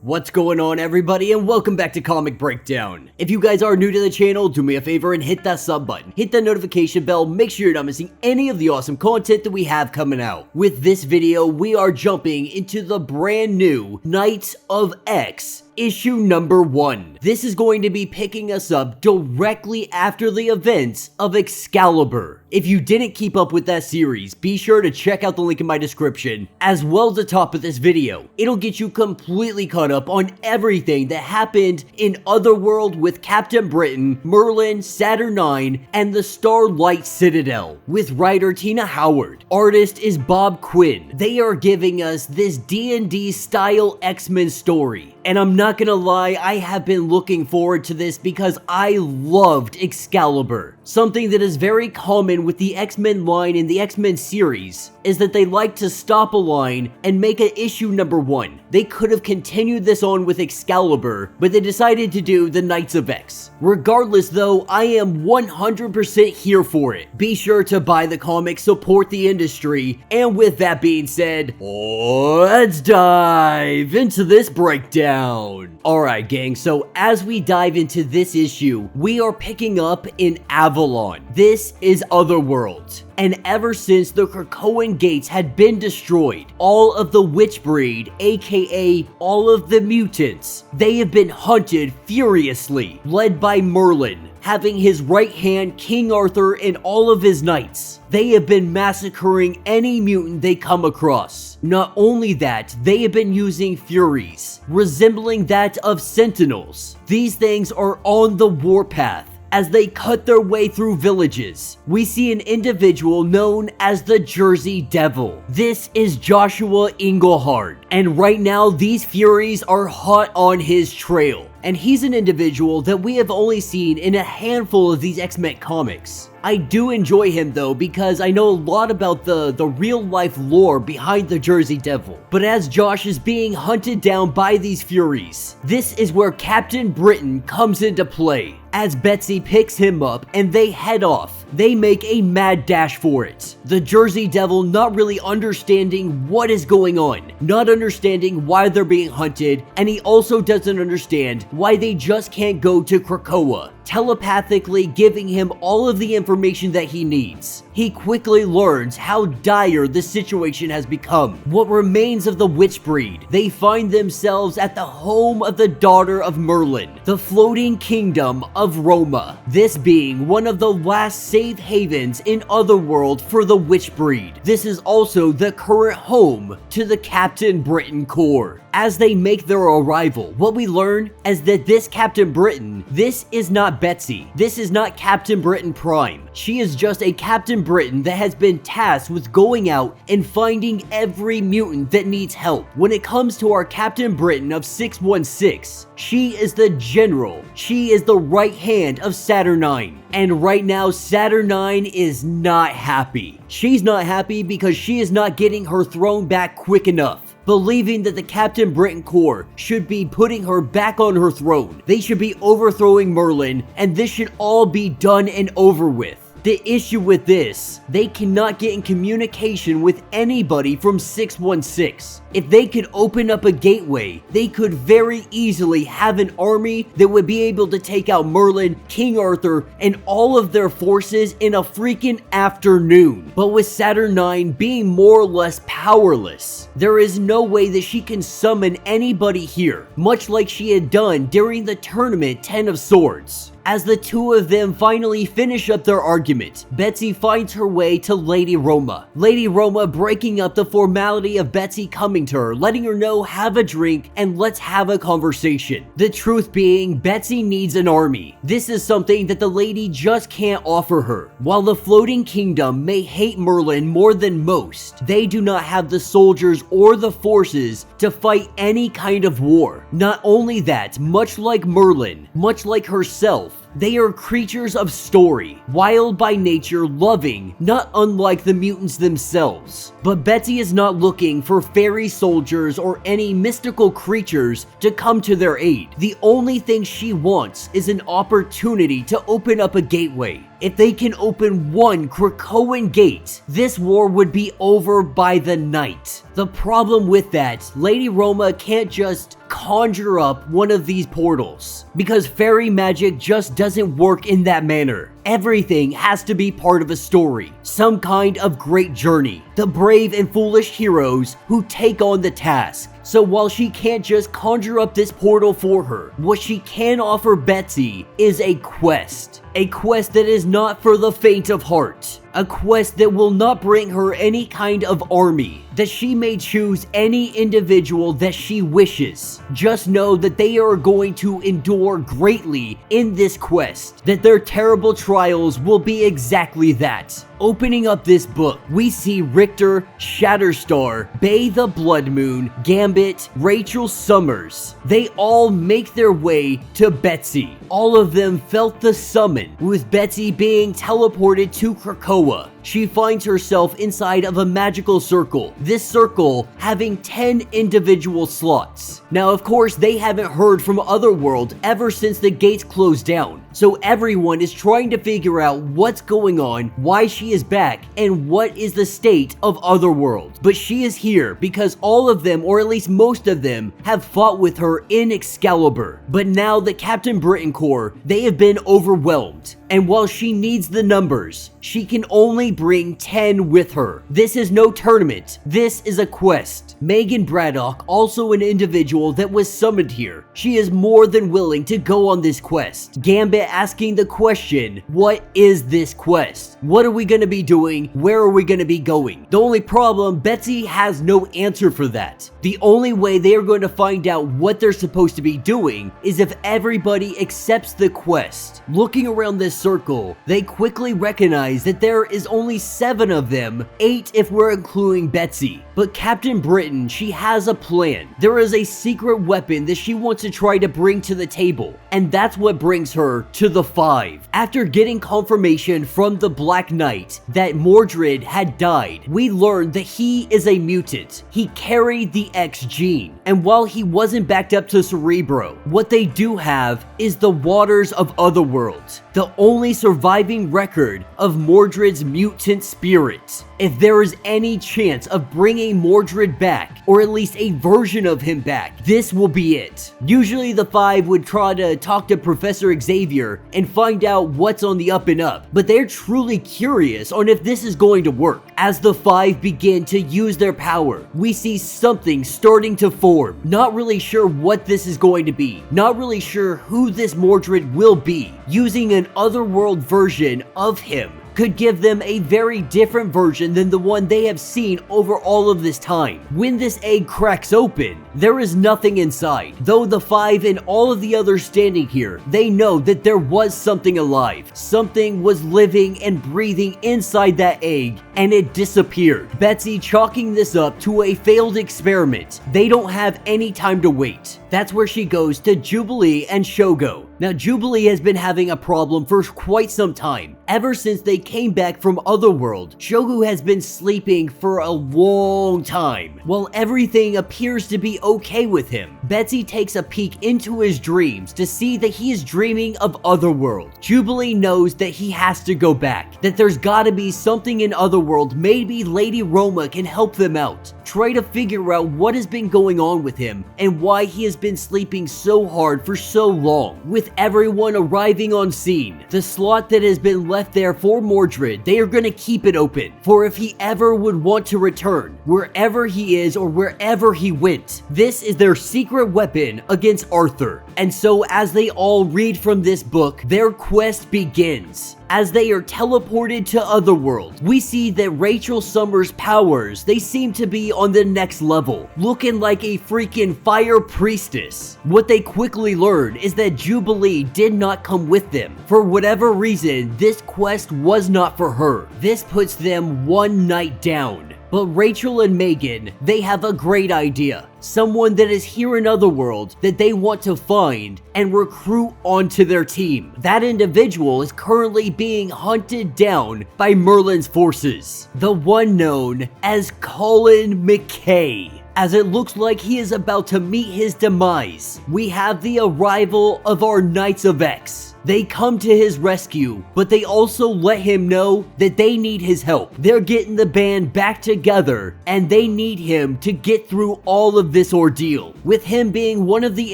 What's going on, everybody, and welcome back to Comic Breakdown. If you guys are new to the channel, do me a favor and hit that sub button, hit that notification bell, make sure you're not missing any of the awesome content that we have coming out. With this video, we are jumping into the brand new Knights of X issue number 1. This is going to be picking us up directly after the events of Excalibur. If you didn't keep up with that series, be sure to check out the link in my description, as well as the top of this video. It'll get you completely caught up on everything that happened in Otherworld with Captain Britain, Merlin, Saturnine, and the Starlight Citadel. With writer Tina Howard, artist is Bob Quinn. They are giving us this D&D style X-Men story. And I'm not gonna lie, I have been looking forward to this because I loved Excalibur. Something that is very common with the X-Men line in the X-Men series is that they like to stop a line and make an issue number 1. They could have continued this on with Excalibur, but they decided to do the Knights of X. Regardless though, I am 100% here for it. Be sure to buy the comic, support the industry, and with that being said, let's dive into this breakdown. Alright gang, so as we dive into this issue, we are picking up in Avalon. This is Otherworld. And ever since the Krakoan gates had been destroyed, all of the witch breed, aka all of the mutants, they have been hunted furiously, led by Merlin, having his right hand King Arthur and all of his knights. They have been massacring any mutant they come across. Not only that, they have been using Furies, resembling that of Sentinels. These things are on the warpath. As they cut their way through villages, we see an individual known as the Jersey Devil. This is Joshua Englehart, and right now these Furies are hot on his trail. And he's an individual that we have only seen in a handful of these X-Men comics. I do enjoy him though because I know a lot about the real life lore behind the Jersey Devil. But as Josh is being hunted down by these Furies, this is where Captain Britain comes into play. As Betsy picks him up and they head off, they make a mad dash for it. The Jersey Devil not really understanding what is going on, not understanding why they're being hunted, and he also doesn't understand why they just can't go to Krakoa, telepathically giving him all of the information that he needs. He quickly learns how dire the situation has become. What remains of the witch breed, they find themselves at the home of the daughter of Merlin, the floating kingdom of Roma, this being one of the last safe havens in Otherworld for the witch breed. This is also the current home to the Captain Britain Corps. As they make their arrival, what we learn is that this Captain Britain, this is not Betsy. This is not Captain Britain Prime. She is just a Captain Britain that has been tasked with going out and finding every mutant that needs help. When it comes to our Captain Britain of 616, she is the general. She is the right hand of Saturnine. And right now, Saturnine is not happy. She's not happy because she is not getting her throne back quick enough, believing that the Captain Britain Corps should be putting her back on her throne. They should be overthrowing Merlin, and this should all be done and over with. The issue with this, they cannot get in communication with anybody from 616. If they could open up a gateway, they could very easily have an army that would be able to take out Merlin, King Arthur, and all of their forces in a freaking afternoon. But with Saturnine being more or less powerless, there is no way that she can summon anybody here, much like she had done during the tournament 10 of Swords. As the two of them finally finish up their argument, Betsy finds her way to Lady Roma. Lady Roma breaking up the formality of Betsy coming to her, letting her know have a drink and let's have a conversation. The truth being, Betsy needs an army. This is something that the lady just can't offer her. While the floating kingdom may hate Merlin more than most, they do not have the soldiers or the forces to fight any kind of war. Not only that, much like Merlin, much like herself, they are creatures of story, wild by nature, loving, not unlike the mutants themselves. But Betsy is not looking for fairy soldiers or any mystical creatures to come to their aid. The only thing she wants is an opportunity to open up a gateway. If they can open one Krakoan gate, this war would be over by the night. The problem with that, Lady Roma can't just conjure up one of these portals, because fairy magic just doesn't work in that manner. Everything has to be part of a story, some kind of great journey, the brave and foolish heroes who take on the task. So while she can't just conjure up this portal for her, what she can offer Betsy is a quest. A quest that is not for the faint of heart. A quest that will not bring her any kind of army, that she may choose any individual that she wishes. Just know that they are going to endure greatly in this quest, that their terrible trials will be exactly that. Opening up this book, we see Richter, Shatterstar, Bay the Blood Moon, Gambit, Rachel Summers. They all make their way to Betsy. All of them felt the summon, with Betsy being teleported to Krakoa. She finds herself inside of a magical circle, this circle having 10 individual slots. Now, of course, they haven't heard from Otherworld ever since the gates closed down, so everyone is trying to figure out what's going on, why she is back, and what is the state of Otherworld. But she is here because all of them, or at least most of them, have fought with her in Excalibur. But now the Captain Britain Corps, they have been overwhelmed. And while she needs the numbers, she can only bring 10 with her. This is no tournament. This is a quest. Megan Braddock, also an individual that was summoned here. She is more than willing to go on this quest. Gambit asking the question, what is this quest? What are we going to be doing? Where are we going to be going? The only problem, Betsy has no answer for that. The only way they are going to find out what they're supposed to be doing is if everybody accepts the quest. Looking around this circle, they quickly recognize that there is only 7 of them, 8 if we're including Betsy. But Captain Britain, she has a plan. There is a secret weapon that she wants to try to bring to the table, and that's what brings her to the 5. After getting confirmation from the Black Knight that Mordred had died, we learned that he is a mutant. He carried the X gene, and while he wasn't backed up to Cerebro, what they do have is the waters of Otherworld, the only surviving record of Mordred's mutant spirit. If there is any chance of bringing Mordred back, or at least a version of him back, this will be it. Usually the 5 would try to talk to Professor Xavier and find out what's on the up and up, but they're truly curious on if this is going to work. As the 5 begin to use their power, we see something starting to form. Not really sure what this is going to be, not really sure who this Mordred will be. Using an Otherworld version of him could give them a very different version than the one they have seen over all of this time. When this egg cracks open, there is nothing inside. Though the 5 and all of the others standing here, they know that there was something alive. Something was living and breathing inside that egg, and it disappeared. Betsy chalking this up to a failed experiment. They don't have any time to wait. That's where she goes to Jubilee and Shogo. Now, Jubilee has been having a problem for quite some time. Ever since they came back from Otherworld, Shogo has been sleeping for a long time. While everything appears to be okay with him, Betsy takes a peek into his dreams to see that he is dreaming of Otherworld. Jubilee knows that he has to go back, that there's gotta be something in Otherworld. Maybe Lady Roma can help them out. Try to figure out what has been going on with him and why he has been sleeping so hard for so long. With everyone arriving on scene, the slot that has been left there for Mordred, they are going to keep it open for if he ever would want to return, wherever he is or wherever he went. This is their secret weapon against Arthur. And so as they all read from this book, their quest begins. As they are teleported to Otherworld, we see that Rachel Summers' powers, they seem to be on the next level, looking like a freaking fire priestess. What they quickly learn is that Jubilee did not come with them. For whatever reason, this quest was not for her. This puts them one night down. But Rachel and Megan, they have a great idea. Someone that is here in Otherworld that they want to find and recruit onto their team. That individual is currently being hunted down by Merlin's forces. The one known as Colin McKay. As it looks like he is about to meet his demise, we have the arrival of our Knights of X. They come to his rescue, but they also let him know that they need his help. They're getting the band back together, and they need him to get through all of this ordeal, with him being one of the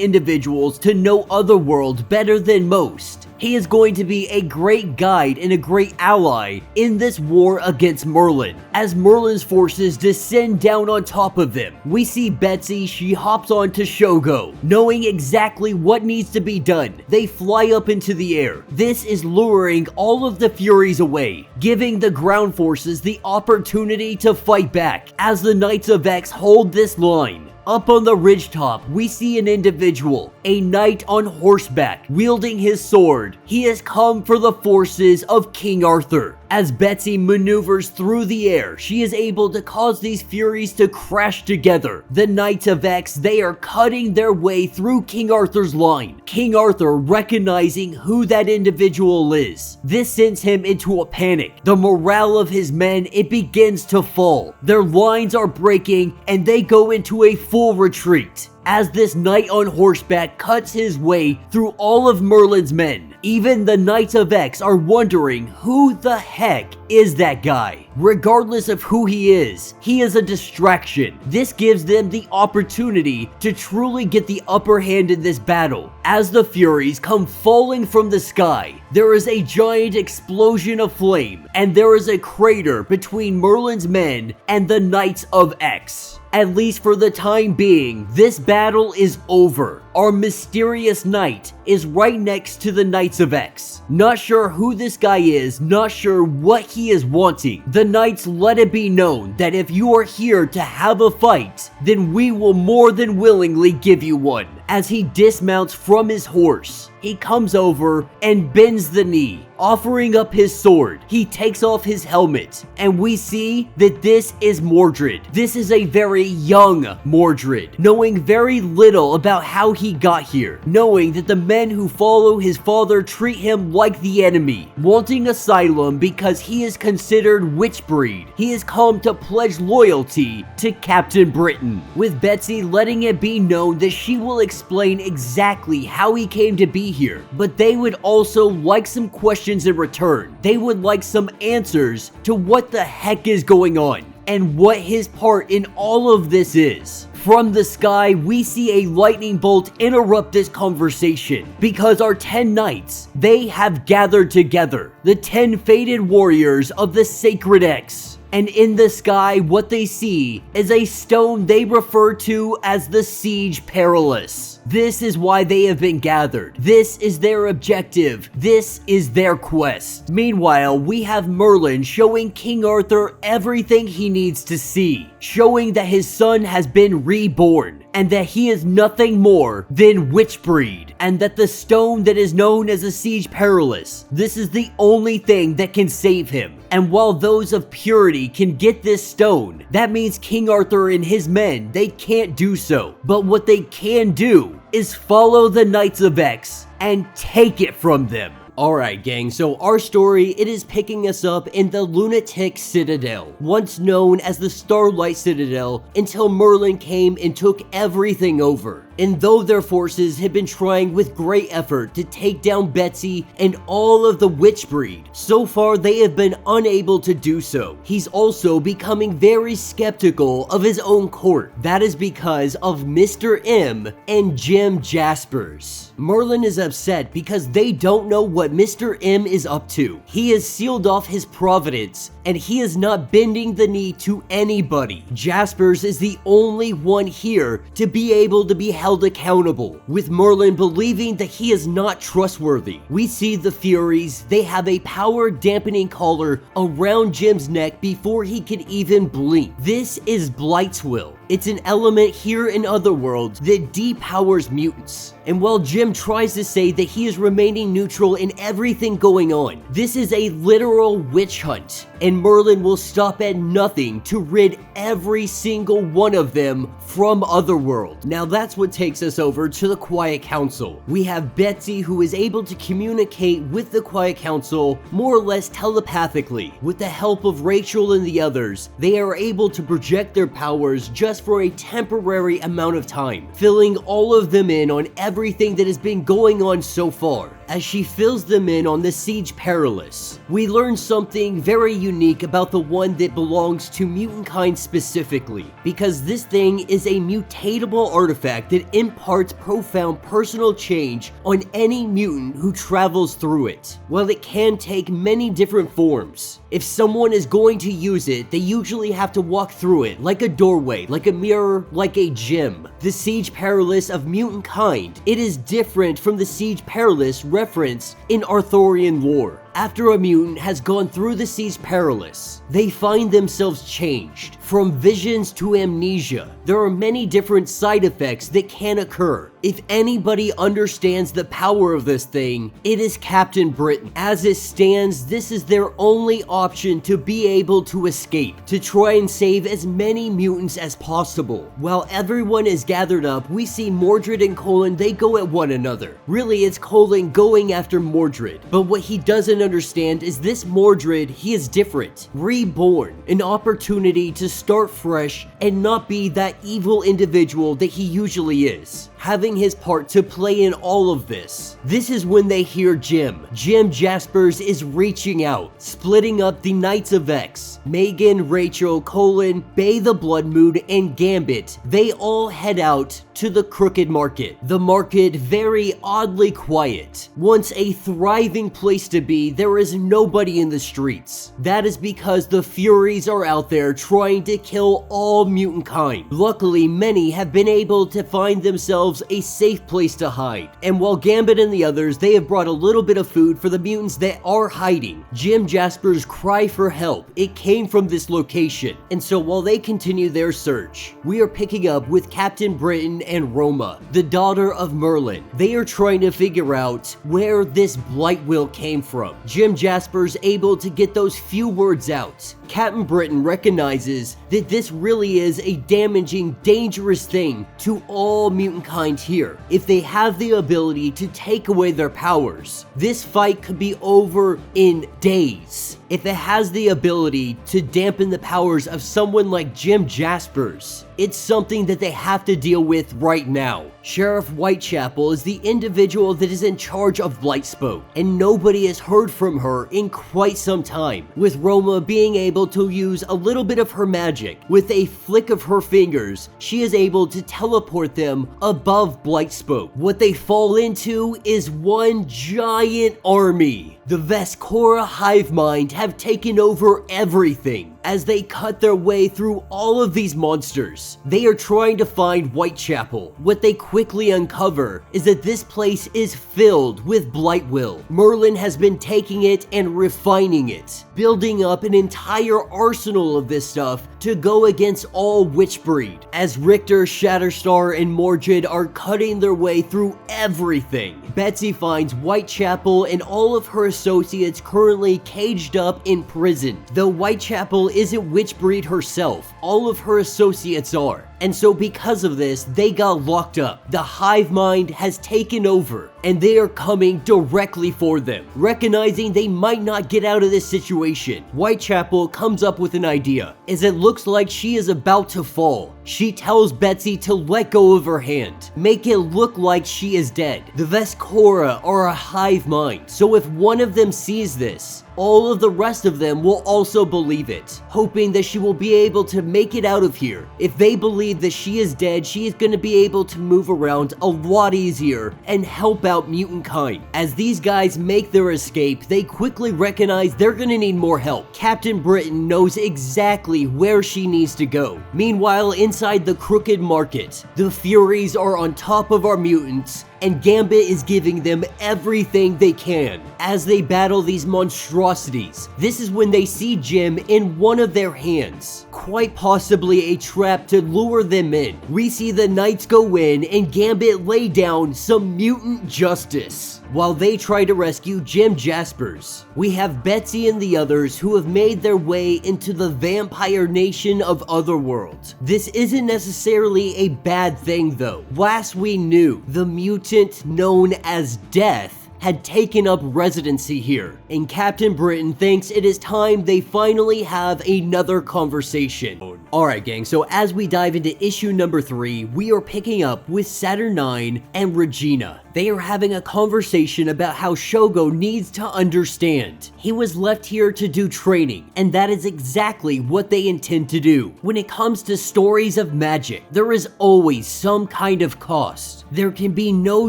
individuals to know Otherworld better than most. He is going to be a great guide and a great ally in this war against Merlin. As Merlin's forces descend down on top of them, we see Betsy, she hops onto Shogo, knowing exactly what needs to be done. They fly up into the air. This is luring all of the Furies away, giving the ground forces the opportunity to fight back, as the Knights of X hold this line. Up on the ridgetop, we see an individual, a knight on horseback, wielding his sword. He has come for the forces of King Arthur. As Betsy maneuvers through the air, she is able to cause these Furies to crash together. The Knights of X, they are cutting their way through King Arthur's line. King Arthur recognizing who that individual is. This sends him into a panic. The morale of his men, it begins to fall. Their lines are breaking and they go into a full retreat, as this knight on horseback cuts his way through all of Merlin's men. Even the Knights of X are wondering who the heck is that guy. Regardless of who he is a distraction. This gives them the opportunity to truly get the upper hand in this battle. As the Furies come falling from the sky, there is a giant explosion of flame, and there is a crater between Merlin's men and the Knights of X. At least for the time being, this battle is over. Our mysterious knight is right next to the Knights of X. Not sure who this guy is, not sure what he is wanting. The Knights let it be known that if you are here to have a fight, then we will more than willingly give you one. As he dismounts from his horse, he comes over and bends the knee, offering up his sword. He takes off his helmet, and we see that this is Mordred. This is a very young Mordred, knowing very little about how he got here, knowing that the men who follow his father treat him like the enemy, wanting asylum because he is considered witch breed. He has come to pledge loyalty to Captain Britain, with Betsy letting it be known that she will explain exactly how he came to be here, but they would also like some questions in return. They would like some answers to what the heck is going on and what his part in all of this is. From the sky, we see a lightning bolt interrupt this conversation because our 10 knights, they have gathered together, the 10 fated warriors of the Sacred X. And in the sky, what they see is a stone they refer to as the Siege Perilous. This is why they have been gathered. This is their objective. This is their quest. Meanwhile, we have Merlin showing King Arthur everything he needs to see, showing that his son has been reborn, and that he is nothing more than witch breed, and that the stone that is known as the Siege Perilous, this is the only thing that can save him. And while those of purity can get this stone, that means King Arthur and his men, they can't do so. But what they can do is follow the Knights of X and take it from them. Alright gang, so our story, it is picking us up in the Lunatic Citadel, once known as the Starlight Citadel, until Merlin came and took everything over. And though their forces had been trying with great effort to take down Betsy and all of the witch breed, so far they have been unable to do so. He's also becoming very skeptical of his own court. That is because of Mr. M and Jim Jaspers. Merlin is upset because they don't know what Mr. M is up to. He has sealed off his providence and he is not bending the knee to anybody. Jaspers is the only one here to be able to be held accountable, with Merlin believing that he is not trustworthy. We see the Furies, they have a power dampening collar around Jim's neck before he can even blink. This is Blight's will. It's an element here in Otherworld that depowers mutants. And while Jim tries to say that he is remaining neutral in everything going on, this is a literal witch hunt, and Merlin will stop at nothing to rid every single one of them from Otherworld. Now that's what takes us over to the Quiet Council. We have Betsy, who is able to communicate with the Quiet Council more or less telepathically. With the help of Rachel and the others, they are able to project their powers just for a temporary amount of time, filling all of them in on everything that has been going on so far. as she fills them in on the Siege Perilous. We learn something very unique about the one that belongs to mutant kind specifically, because this thing is a mutatable artifact that imparts profound personal change on any mutant who travels through it. While it can take many different forms, if someone is going to use it, they usually have to walk through it like a doorway, like a mirror, like a gym. The Siege Perilous of mutant kind, it is different from the Siege Perilous referenced in Arthurian lore. After a mutant has gone through the Siege Perilous, they find themselves changed. From visions to amnesia, there are many different side effects that can occur. If anybody understands the power of this thing, it is Captain Britain. As it stands, this is their only option to be able to escape, to try and save as many mutants as possible. While everyone is gathered up, we see Mordred and Colin, they go at one another. Really, it's Colin going after Mordred, but what he doesn't understand is this Mordred, he is different, reborn, an opportunity to start fresh and not be that evil individual that he usually is, having his part to play in all of this. This is when they hear Jim Jaspers is reaching out, splitting up the Knights of X. Megan, Rachel, Colin, Bay the Blood Moon, and Gambit, they all head out to the Crooked Market. The market very oddly quiet. Once a thriving place to be, there is nobody in the streets. That is because the Furies are out there trying to kill all mutant kind. Luckily, many have been able to find themselves a safe place to hide. And while Gambit and the others, they have brought a little bit of food for the mutants that are hiding. Jim Jaspers' cry for help, it came from this location. And so while they continue their search, we are picking up with Captain Britain and Roma, the daughter of Merlin. They are trying to figure out where this blight will came from. Jim Jaspers able to get those few words out. Captain Britain recognizes that this really is a damaging, dangerous thing to all mutant kind here. If they have the ability to take away their powers, this fight could be over in days. If it has the ability to dampen the powers of someone like Jim Jaspers, it's something that they have to deal with right now. Sheriff Whitechapel is the individual that is in charge of Blightspoke, and nobody has heard from her in quite some time, with Roma being able to use a little bit of her magic. With a flick of her fingers, she is able to teleport them above Blightspoke. What they fall into is one giant army. The Vescora hive mind have taken over everything. As they cut their way through all of these monsters, they are trying to find Whitechapel. What they quickly uncover is that this place is filled with Blightwill. Merlin has been taking it and refining it, building up an entire arsenal of this stuff to go against all Witchbreed. As Richter, Shatterstar, and Mordred are cutting their way through everything, Betsy finds Whitechapel and all of her associates currently caged up in prison. Though Whitechapel isn't Witchbreed herself, all of her associates are. And so because of this, they got locked up. The hive mind has taken over, and they are coming directly for them. Recognizing they might not get out of this situation, Whitechapel comes up with an idea. As it looks like she is about to fall, she tells Betsy to let go of her hand, make it look like she is dead. The Vescora are a hive mind, so if one of them sees this, all of the rest of them will also believe it, hoping that she will be able to make it out of here. If they believe that she is dead, she is going to be able to move around a lot easier and help out mutant kind. As these guys make their escape, they quickly recognize they're going to need more help. Captain Britain knows exactly where she needs to go. Meanwhile, inside the Crooked Market, the Furies are on top of our mutants, and Gambit is giving them everything they can as they battle these monstrosities. This is when they see Jim in one of their hands, quite possibly a trap to lure them in. We see the Knights go in and Gambit lay down some mutant justice while they try to rescue Jim Jaspers. We have Betsy and the others who have made their way into the vampire nation of Otherworld. This isn't necessarily a bad thing though. Last we knew, the mutant known as Death had taken up residency here, and Captain Britain thinks it is time they finally have another conversation. Alright gang, so as we dive into issue number 3, we are picking up with Saturn 9 and Regina. They are having a conversation about how Shogo needs to understand. He was left here to do training, and that is exactly what they intend to do. When it comes to stories of magic, there is always some kind of cost. There can be no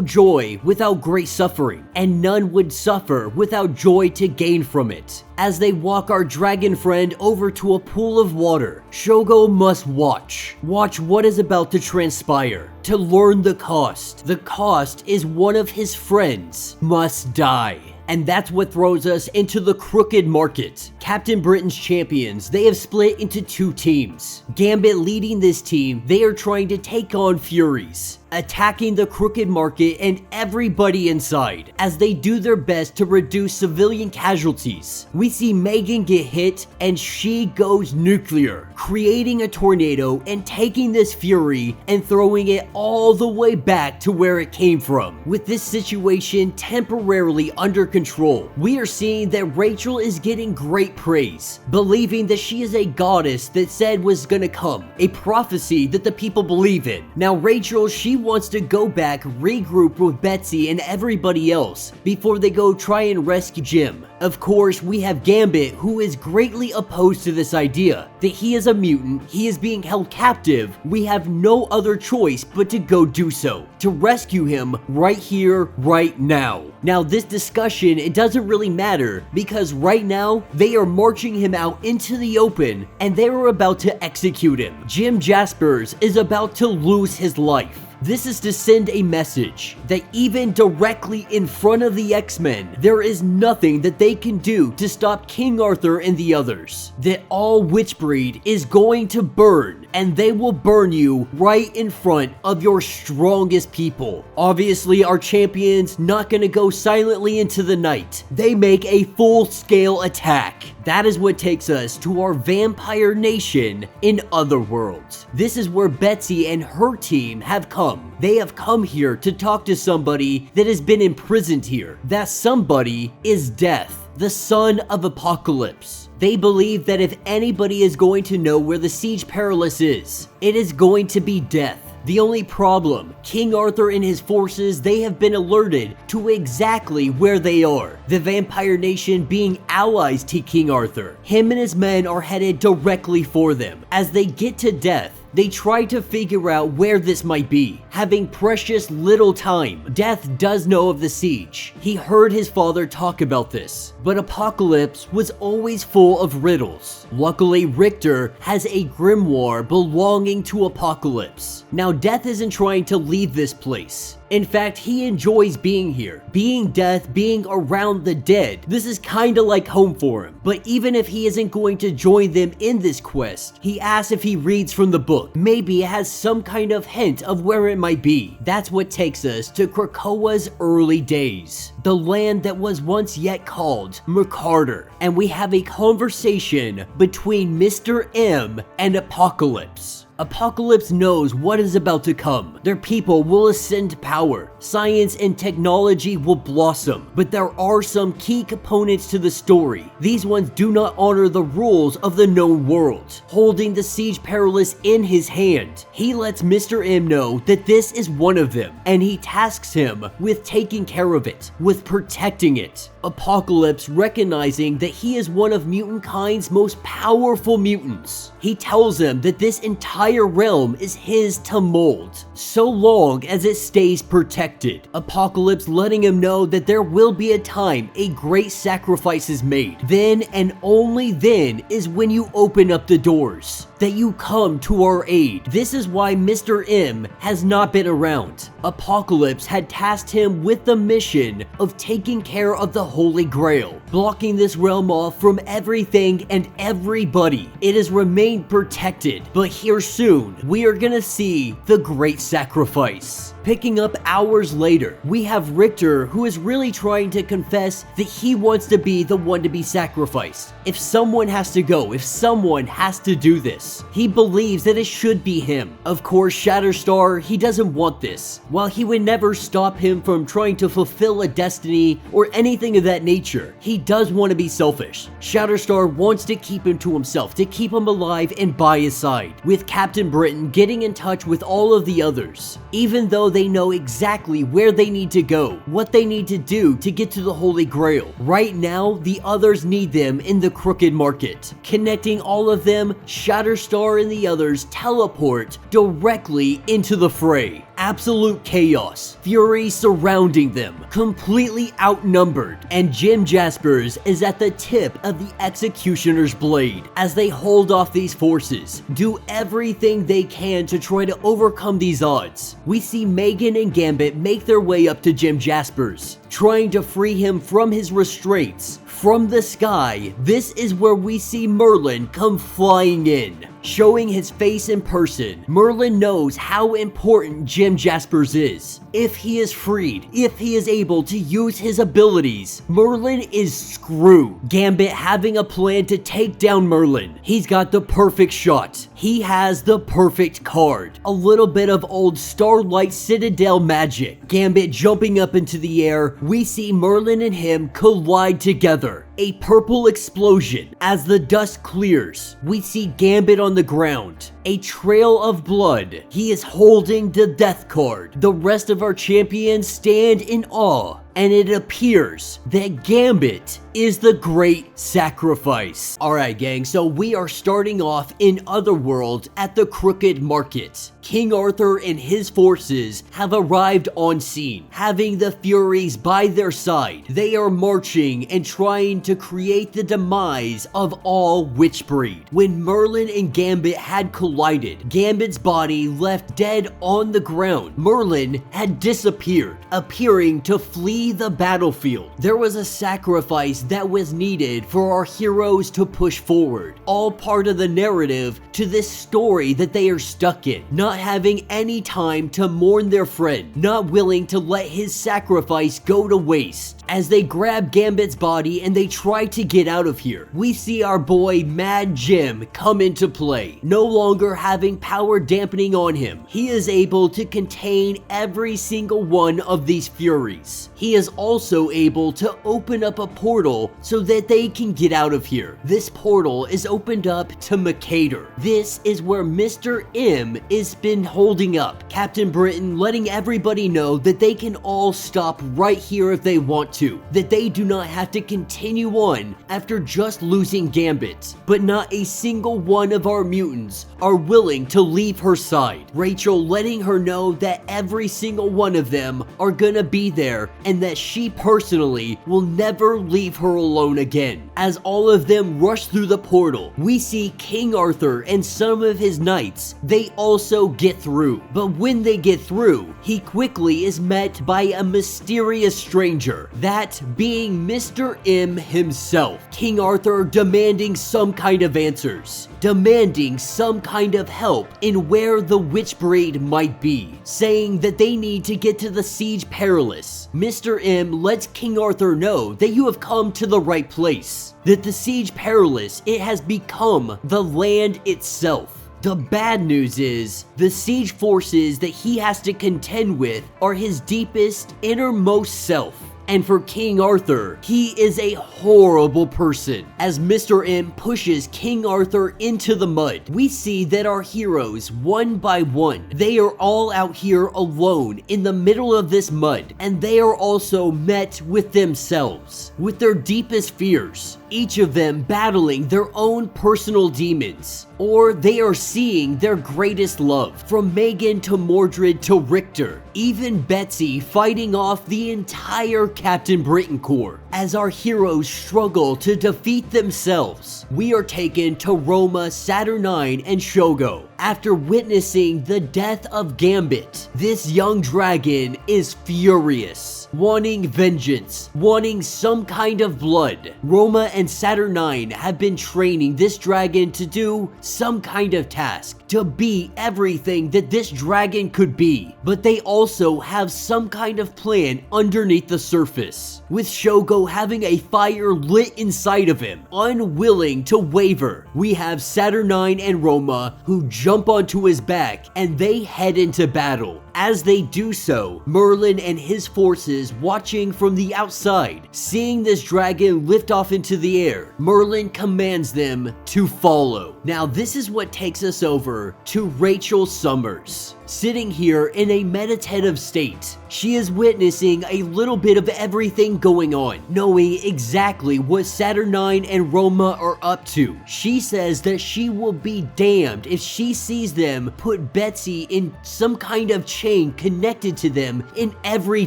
joy without great suffering, and none would suffer without joy to gain from it. As they walk our dragon friend over to a pool of water, Shogo must watch what is about to transpire, to learn the cost. The cost is one of his friends must die. And that's what throws us into the Crooked Market. Captain Britain's champions, they have split into 2 teams. Gambit leading this team, they are trying to take on Furies, attacking the Crooked Market and everybody inside as they do their best to reduce civilian casualties. We see Megan get hit and she goes nuclear, creating a tornado and taking this Fury and throwing it all the way back to where it came from. With this situation temporarily under control, we are seeing that Rachel is getting great praise, believing that she is a goddess that said was gonna come, a prophecy that the people believe in. Now Rachel, she wants to go back, regroup with Betsy and everybody else before they go try and rescue Jim. Of course, we have Gambit, who is greatly opposed to this idea, that he is a mutant, he is being held captive, we have no other choice but to go do so, to rescue him right here, right now. Now this discussion, it doesn't really matter, because right now, they are marching him out into the open, and they are about to execute him. Jim Jaspers is about to lose his life. This is to send a message that even directly in front of the X-Men, there is nothing that they can do to stop King Arthur and the others. That all Witchbreed is going to burn, and they will burn you right in front of your strongest people. Obviously, our champions not gonna go silently into the night. They make a full-scale attack. That is what takes us to our vampire nation in Otherworld. This is where Betsy and her team have come. They have come here to talk to somebody that has been imprisoned here. That somebody is Death, the son of Apocalypse. They believe that if anybody is going to know where the Siege Perilous is, it is going to be Death. The only problem, King Arthur and his forces, they have been alerted to exactly where they are. The Vampire Nation being allies to King Arthur. Him and his men are headed directly for them. As they get to Death, they try to figure out where this might be, having precious little time. Death does know of the siege. He heard his father talk about this, but Apocalypse was always full of riddles. Luckily, Richter has a grimoire belonging to Apocalypse. Now, Death isn't trying to leave this place. In fact, he enjoys being here. Being Death, being around the dead. This is kinda like home for him. But even if he isn't going to join them in this quest, he asks if he reads from the book. Maybe it has some kind of hint of where it might be. That's what takes us to Krakoa's early days. The land that was once yet called Mercator. And we have a conversation between Mr. M and Apocalypse. Apocalypse knows what is about to come. Their people will ascend to power. Science and technology will blossom. But there are some key components to the story. These ones do not honor the rules of the known world. Holding the Siege Perilous in his hand, he lets Mr. M know that this is one of them, and he tasks him with taking care of it, with protecting it. Apocalypse, recognizing that he is one of mutant kind's most powerful mutants, he tells him that this entire realm is his to mold, so long as it stays protected. Apocalypse letting him know that there will be a time a great sacrifice is made. Then and only then is when you open up the doors, that you come to our aid. This is why Mr. M has not been around. Apocalypse had tasked him with the mission of taking care of the Holy Grail, blocking this realm off from everything and everybody. It has remained protected, but here soon, we are gonna see the great sacrifice. Picking up hours later, we have Richter, who is really trying to confess that he wants to be the one to be sacrificed. If someone has to go, if someone has to do this, this. He believes that it should be him. Of course, Shatterstar, he doesn't want this. While he would never stop him from trying to fulfill a destiny or anything of that nature, he does want to be selfish. Shatterstar wants to keep him to himself, to keep him alive and by his side, with Captain Britain getting in touch with all of the others, even though they know exactly where they need to go, what they need to do to get to the Holy Grail. Right now, the others need them in the Crooked Market. Connecting all of them, Shatterstar and the others teleport directly into the fray. Absolute chaos, fury surrounding them, completely outnumbered, and Jim Jaspers is at the tip of the Executioner's blade as they hold off these forces, do everything they can to try to overcome these odds. We see Megan and Gambit make their way up to Jim Jaspers, trying to free him from his restraints. From the sky, this is where we see Merlin come flying in. Showing his face in person, Merlin knows how important Jim Jaspers is. If he is freed, if he is able to use his abilities, Merlin is screwed. Gambit having a plan to take down Merlin. He's got the perfect shot. He has the perfect card. A little bit of old Starlight Citadel magic. Gambit jumping up into the air, we see Merlin and him collide together. A purple explosion. As the dust clears, we see Gambit on the ground. A trail of blood. He is holding the death card. The rest of our champions stand in awe, and it appears that Gambit is the great sacrifice. Alright gang, so we are starting off in Otherworld at the Crooked Market. King Arthur and his forces have arrived on scene, having the Furies by their side. They are marching and trying to create the demise of all Witchbreed. When Merlin and Gambit had collided, Gambit's body left dead on the ground. Merlin had disappeared, appearing to flee the battlefield. There was a sacrifice that was needed for our heroes to push forward. All part of the narrative to this story that they are stuck in. Not having any time to mourn their friend. Not willing to let his sacrifice go to waste. As they grab Gambit's body and they try to get out of here, we see our boy Mad Jim come into play. No longer having power dampening on him, he is able to contain every single one of these Furies. He is also able to open up a portal so that they can get out of here. This portal is opened up to Mercator. This is where Mr. M is been holding up. Captain Britain letting everybody know that they can all stop right here if they want to. That they do not have to continue on after just losing Gambit. But not a single one of our mutants are willing to leave her side. Rachel letting her know that every single one of them are gonna be there and that she personally will never leave her alone again. As all of them rush through the portal, we see King Arthur and some of his knights. They also get through. But when they get through, he quickly is met by a mysterious stranger. That being Mr. M himself. King Arthur demanding some kind of answers. Demanding some kind of help in where the Witchbreed might be. Saying that they need to get to the Siege Perilous. Mr. M lets King Arthur know that you have come to the right place. That the Siege Perilous, it has become the land itself. The bad news is, the siege forces that he has to contend with are his deepest, innermost self. And for King Arthur, he is a horrible person. As Mr. M pushes King Arthur into the mud, we see that our heroes, one by one, they are all out here alone in the middle of this mud, and they are also met with themselves, with their deepest fears, each of them battling their own personal demons, or they are seeing their greatest love, from Megan to Mordred to Richter, even Betsy fighting off the entire Captain Britain Corps. As our heroes struggle to defeat themselves, we are taken to Roma, Saturnine, and Shogo. After witnessing the death of Gambit, this young dragon is furious, wanting vengeance, wanting some kind of blood. Roma and Saturnine have been training this dragon to do some kind of task, to be everything that this dragon could be, but they also have some kind of plan underneath the surface. With Shogo Shogo having a fire lit inside of him, unwilling to waver. We have Saturnine and Roma who jump onto his back and they head into battle. As they do so, Merlin and his forces watching from the outside, seeing this dragon lift off into the air, Merlin commands them to follow. Now this is what takes us over to Rachel Summers. Sitting here in a meditative state, she is witnessing a little bit of everything going on, knowing exactly what Saturnine and Roma are up to. She says that she will be damned if she sees them put Betsy in some kind of chain connected to them in every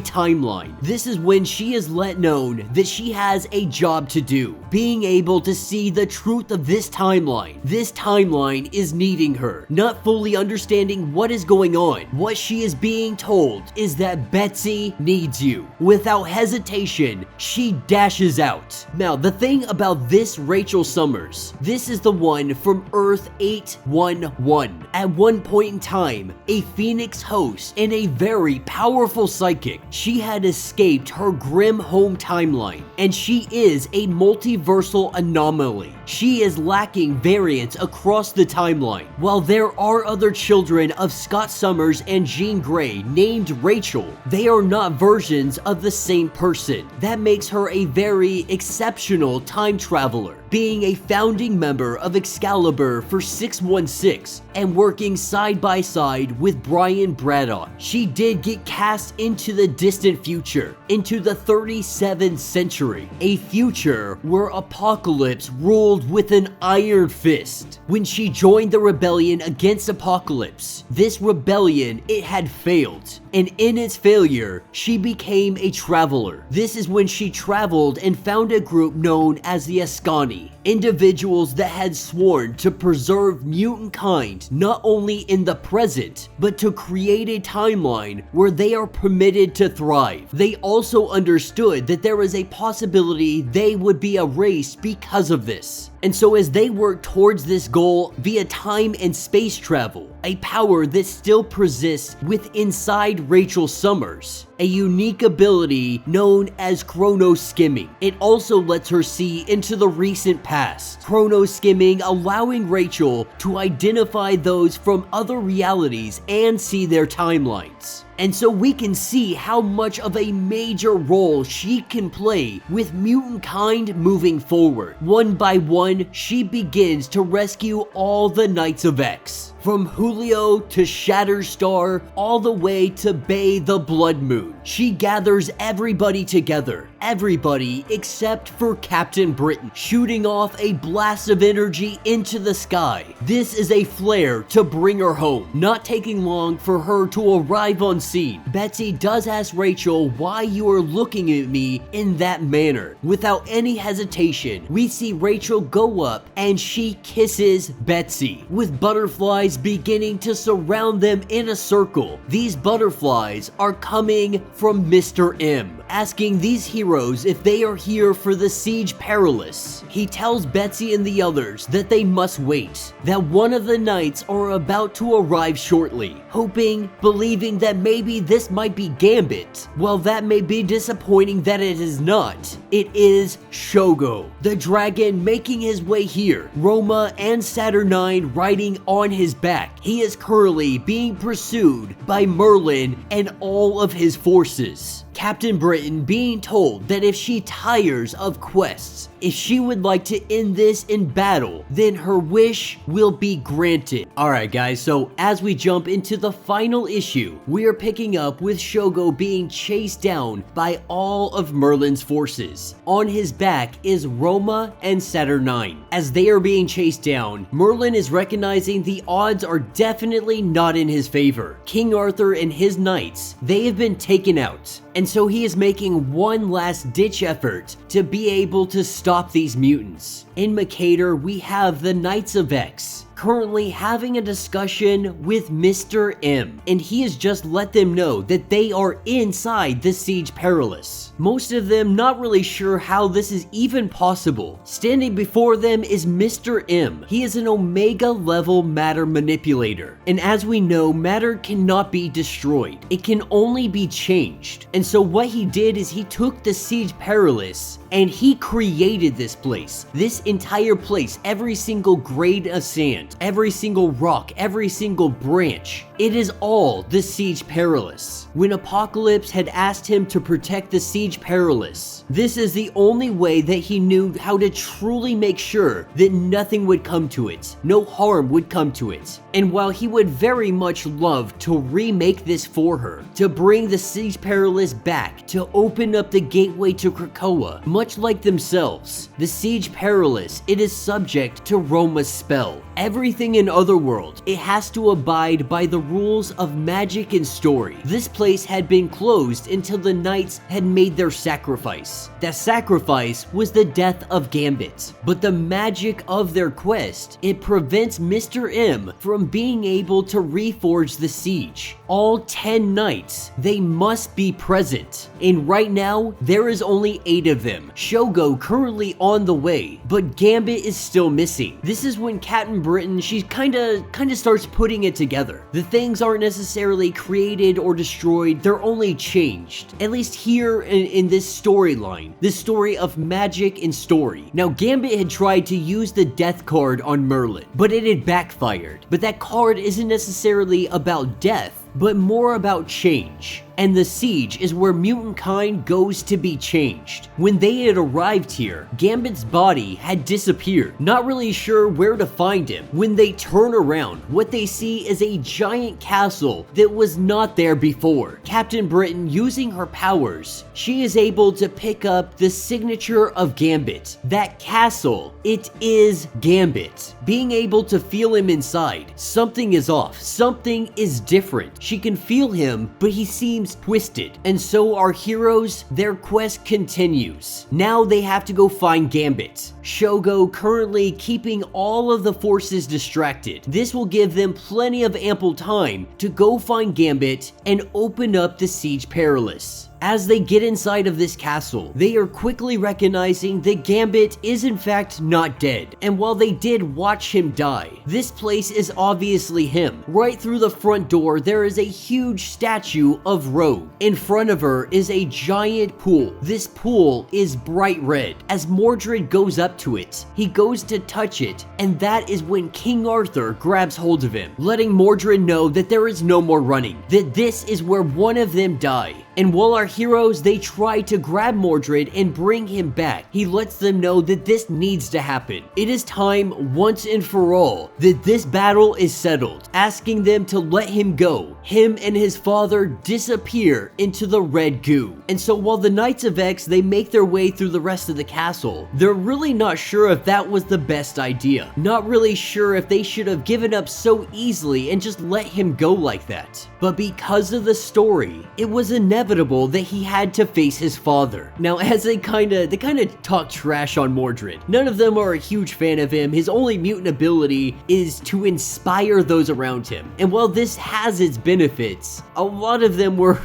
timeline. This is when she is let known that she has a job to do, being able to see the truth of this timeline. This timeline is needing her, not fully understanding what is going on. What she is being told is that Betsy needs you. Without hesitation, she dashes out. Now, the thing about this Rachel Summers, this is the one from Earth 811. At one point in time, a Phoenix host and a very powerful psychic, she had escaped her grim home timeline, and she is a multiversal anomaly. She is lacking variance across the timeline. While there are other children of Scott Summers and Jean Grey named Rachel, they are not versions of the same person. That makes her a very exceptional time traveler, being a founding member of Excalibur for 616 and working side by side with Brian Braddock. She did get cast into the distant future, into the 37th century, a future where Apocalypse ruled with an iron fist. When she joined the rebellion against Apocalypse, this rebellion, it had failed, and in its failure, she became a traveler. This is when she traveled and found a group known as the Ascani, individuals that had sworn to preserve mutant kind not only in the present, but to create a timeline where they are permitted to thrive. They also understood that there was a possibility they would be erased because of this. And so as they work towards this goal via time and space travel, a power that still persists with inside Rachel Summers, a unique ability known as chrono skimming. It also lets her see into the recent past. Chrono skimming allowing Rachel to identify those from other realities and see their timelines. And so we can see how much of a major role she can play with mutant kind moving forward. One by one, she begins to rescue all the Knights of X. From Julio to Shatterstar, all the way to Bay the Blood Moon. She gathers everybody together. Everybody except for Captain Britain, shooting off a blast of energy into the sky. This is a flare to bring her home. Not taking long for her to arrive on scene, Betsy does ask Rachel why you are looking at me in that manner. Without any hesitation, we see Rachel go up and she kisses Betsy, with butterflies beginning to surround them in a circle. These butterflies are coming from Mr. M, asking these heroes if they are here for the Siege Perilous. He tells Betsy and the others that they must wait, that one of the knights are about to arrive shortly, hoping, believing that maybe this might be Gambit. While that may be disappointing that it is not, it is Shogo, the dragon making his way here, Roma and Saturnine riding on his back. He is currently being pursued by Merlin and all of his forces. Captain Britain being told that if she tires of quests, if she would like to end this in battle, then her wish will be granted. Alright guys, so as we jump into the final issue, we are picking up with Shogo being chased down by all of Merlin's forces. On his back is Roma and Saturnine. As they are being chased down, Merlin is recognizing the odds are definitely not in his favor. King Arthur and his knights, they have been taken out. And so he is making one last ditch effort to be able to stop these mutants. In Mercator, we have the Knights of X currently having a discussion with Mr. M, and he has just let them know that they are inside the Siege Perilous. Most of them not really sure how this is even possible. Standing before them is Mr. M. He is an Omega level matter manipulator, and as we know, matter cannot be destroyed. It can only be changed. And so what he did is he took the Siege Perilous and he created this place. This entire place, every single grain of sand, every single rock, every single branch. It is all the Siege Perilous. When Apocalypse had asked him to protect the Siege Perilous, this is the only way that he knew how to truly make sure that nothing would come to it, no harm would come to it. And while he would very much love to remake this for her, to bring the Siege Perilous back, to open up the gateway to Krakoa, much like themselves, the Siege Perilous, it is subject to Roma's spell. Everything in Otherworld, it has to abide by the rules of magic and story. This place had been closed until the knights had made their sacrifice. That sacrifice was the death of Gambit. But the magic of their quest, it prevents Mr. M from being able to reforge the siege. All 10 knights, they must be present. And right now, there is only 8 of them. Shogo currently on the way, but Gambit is still missing. This is when Captain Britain, she kinda starts putting it together. The things aren't necessarily created or destroyed, they're only changed. At least here in this storyline, this story of magic and story. Now Gambit had tried to use the death card on Merlin, but it had backfired. But that card isn't necessarily about death, but more about change. And the siege is where mutant kind goes to be changed. When they had arrived here, Gambit's body had disappeared, not really sure where to find him. When they turn around, what they see is a giant castle that was not there before. Captain Britain, using her powers, she is able to pick up the signature of Gambit. That castle, it is Gambit. Being able to feel him inside, something is off, something is different. She can feel him, but he seems twisted. And so our heroes, their quest continues. Now they have to go find Gambit. Shogo currently keeping all of the forces distracted. This will give them plenty of ample time to go find Gambit and open up the Siege Perilous. As they get inside of this castle, they are quickly recognizing that Gambit is in fact not dead. And while they did watch him die, this place is obviously him. Right through the front door, there is a huge statue of Rogue. In front of her is a giant pool. This pool is bright red. As Mordred goes up to it, he goes to touch it, and that is when King Arthur grabs hold of him, letting Mordred know that there is no more running, that this is where one of them die. And while our heroes, they try to grab Mordred and bring him back, he lets them know that this needs to happen. It is time once and for all that this battle is settled, asking them to let him go. Him and his father disappear into the red goo. And so while the Knights of X, they make their way through the rest of the castle, they're really not sure if that was the best idea. Not really sure if they should have given up so easily and just let him go like that. But because of the story, it was inevitable that he had to face his father. Now, as they kind of talk trash on Mordred, none of them are a huge fan of him. His only mutant ability is to inspire those around him. And while this has its benefits, a lot of them were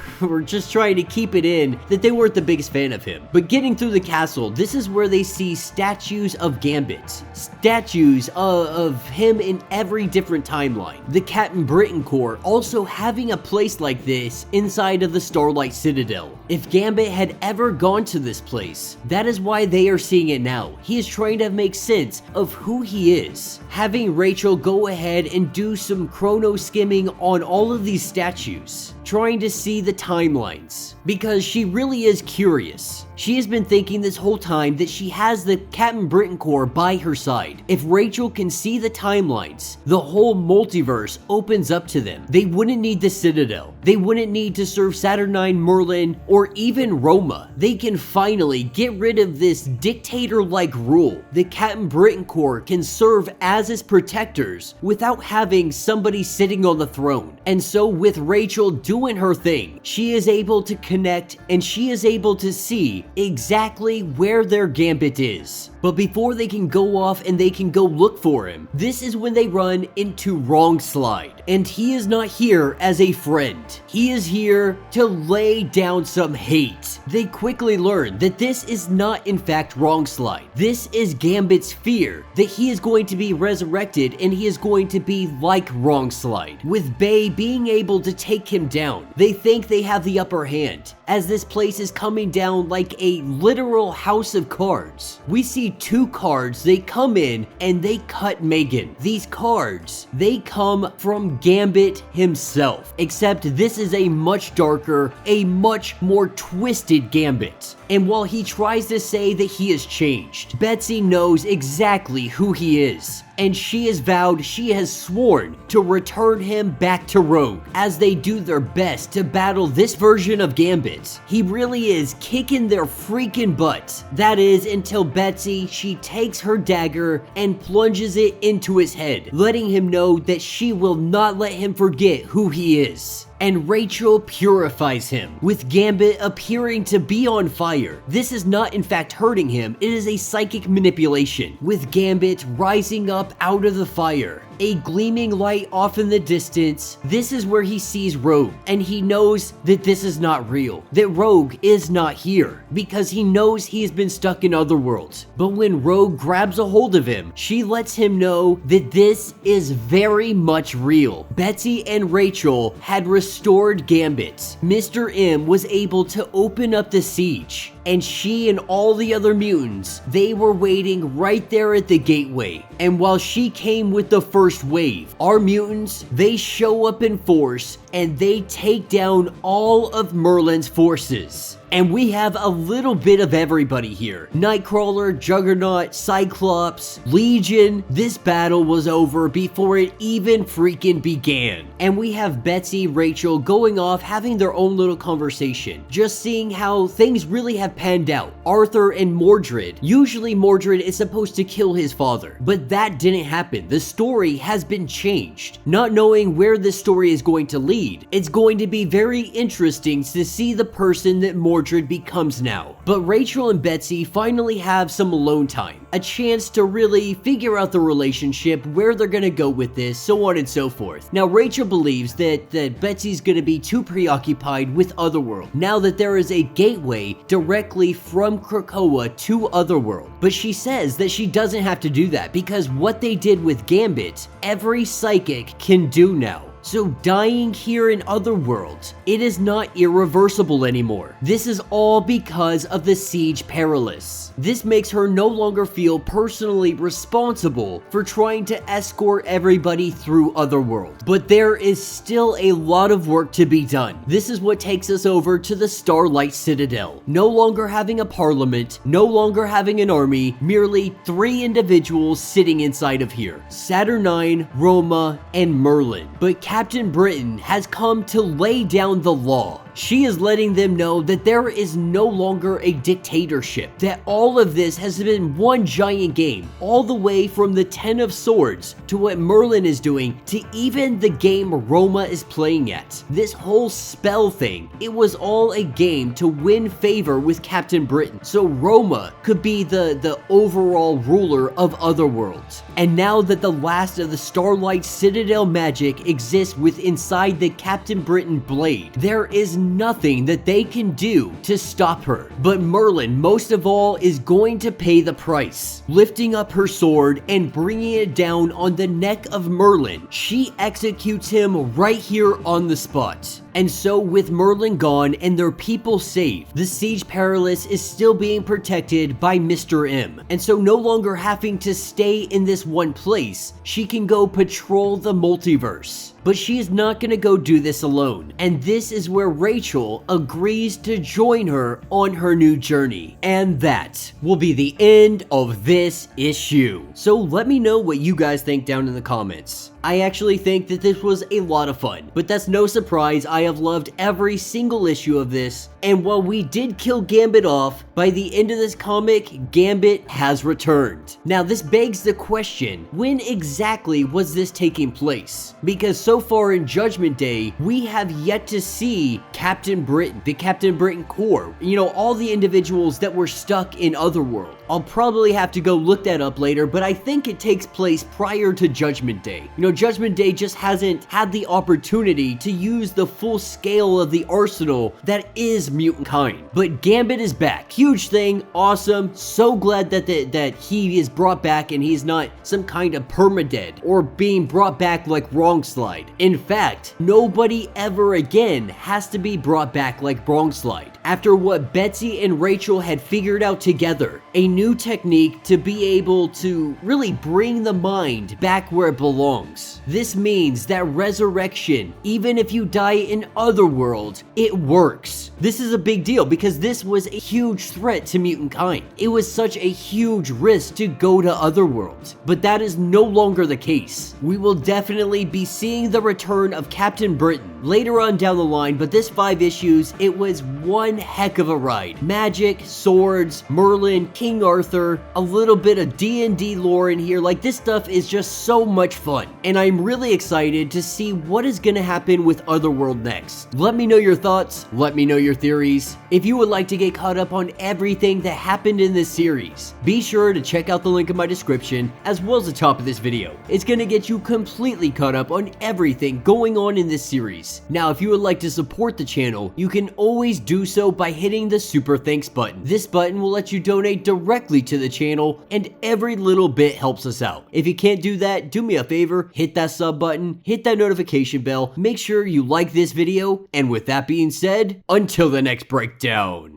just trying to keep it in that they weren't the biggest fan of him. But getting through the castle, this is where they see statues of Gambit. Statues of him in every different timeline. The Captain Britain Corps also having a place like this inside of the Starlight Citadel. If Gambit had ever gone to this place, that is why they are seeing it now. He is trying to make sense of who he is. Having Rachel go ahead and do some chrono skimming on all of these statues, trying to see the timelines, because she really is curious. She has been thinking this whole time that she has the Captain Britain Corps by her side. If Rachel can see the timelines, the whole multiverse opens up to them. They wouldn't need the Citadel. They wouldn't need to serve Saturnine, Merlin, or even Roma. They can finally get rid of this dictator-like rule. The Captain Britain Corps can serve as its protectors without having somebody sitting on the throne. And so with Rachel doing her thing, she is able to connect and she is able to see exactly where their Gambit is. But before they can go off and they can go look for him, this is when they run into Wrong Slide. And he is not here as a friend. He is here to lay down some hate. They quickly learn that this is not in fact Wrong Slide. This is Gambit's fear that he is going to be resurrected and he is going to be like Wrong Slide. With Bay being able to take him down, they think they have the upper hand. as this place is coming down like a literal house of cards. We see 2 cards, they come in and they cut Megan. These cards, they come from Gambit himself, except this is a much darker, a much more twisted Gambit. And while he tries to say that he has changed, Betsy knows exactly who he is. And she has vowed, she has sworn to return him back to Rogue as they do their best to battle this version of Gambit. He really is kicking their freaking butt. That is until Betsy, she takes her dagger and plunges it into his head, letting him know that she will not let him forget who he is. And Rachel purifies him, with Gambit appearing to be on fire. This is not in fact hurting him, it is a psychic manipulation, with Gambit rising up out of the fire. A gleaming light off in the distance, this is where he sees Rogue, and he knows that this is not real, that Rogue is not here, because he knows he has been stuck in Otherworld. But when Rogue grabs a hold of him, she lets him know that this is very much real. Betsy and Rachel had restored Gambit. Mr. M was able to open up the siege, and she and all the other mutants, they were waiting right there at the gateway. And while she came with the first wave, our mutants, they show up in force and they take down all of Merlin's forces. And we have a little bit of everybody here. Nightcrawler, Juggernaut, Cyclops, Legion. This battle was over before it even freaking began. And we have Betsy, Rachel going off having their own little conversation, just seeing how things really have panned out. Arthur and Mordred. Usually Mordred is supposed to kill his father, but that didn't happen. The story has been changed. Not knowing where this story is going to lead, it's going to be very interesting to see the person that Mordred becomes now. But Rachel and Betsy finally have some alone time, a chance to really figure out the relationship, where they're gonna go with this, so on and so forth. Now Rachel believes that Betsy's gonna be too preoccupied with Otherworld, now that there is a gateway directly from Krakoa to Otherworld. But she says that she doesn't have to do that, because what they did with Gambit, every psychic can do now. So dying here in Otherworld, it is not irreversible anymore. This is all because of the Siege Perilous. This makes her no longer feel personally responsible for trying to escort everybody through Otherworld. But there is still a lot of work to be done. This is what takes us over to the Starlight Citadel. No longer having a parliament, no longer having an army, merely 3 individuals sitting inside of here. Saturnine, Roma, and Merlin. But Captain Britain has come to lay down the law. She is letting them know that there is no longer a dictatorship, that all of this has been one giant game, all the way from the 10 of Swords to what Merlin is doing to even the game Roma is playing at. This whole spell thing, it was all a game to win favor with Captain Britain, so Roma could be the overall ruler of Otherworld. And now that the last of the Starlight Citadel magic exists inside the Captain Britain blade, there is nothing that they can do to stop her. But Merlin, most of all, is going to pay the price. Lifting up her sword and bringing it down on the neck of Merlin, she executes him right here on the spot. And so with Merlin gone and their people saved, the Siege Perilous is still being protected by Mr. M. And so no longer having to stay in this one place, she can go patrol the multiverse. But she is not going to go do this alone. And this is where Rachel agrees to join her on her new journey. And that will be the end of this issue. So let me know what you guys think down in the comments. I actually think that this was a lot of fun, but that's no surprise. I have loved every single issue of this, and while we did kill Gambit off, by the end of this comic, Gambit has returned. Now this begs the question, when exactly was this taking place? Because so far in Judgment Day, we have yet to see Captain Britain, the Captain Britain Corps, all the individuals that were stuck in Otherworld. I'll probably have to go look that up later, but I think it takes place prior to Judgment Day. Judgment Day just hasn't had the opportunity to use the full full scale of the arsenal that is mutant kind. But Gambit is back. Huge thing, awesome, so glad that he is brought back and he's not some kind of permadead or being brought back like Wrong Slide. In fact, nobody ever again has to be brought back like Wrong Slide. After what Betsy and Rachel had figured out together, a new technique to be able to really bring the mind back where it belongs. This means that resurrection, even if you die in Otherworld, it works. This is a big deal because this was a huge threat to mutant kind. It was such a huge risk to go to Otherworld, but that is no longer the case. We will definitely be seeing the return of Captain Britain later on down the line, but this 5 issues, it was one heck of a ride. Magic, swords, Merlin, King Arthur, a little bit of D&D lore in here. Like, this stuff is just so much fun, and I'm really excited to see what is gonna happen with Otherworld next. Let me know your thoughts, let me know your theories. If you would like to get caught up on everything that happened in this series, be sure to check out the link in my description as well as the top of this video. It's gonna get you completely caught up on everything going on in this series. Now, if you would like to support the channel, you can always do so by hitting the super thanks button. This button will let you donate directly to the channel, and every little bit helps us out. If you can't do that, do me a favor, hit that sub button, hit that notification bell, make sure you like this video, and with that being said, until the next breakdown.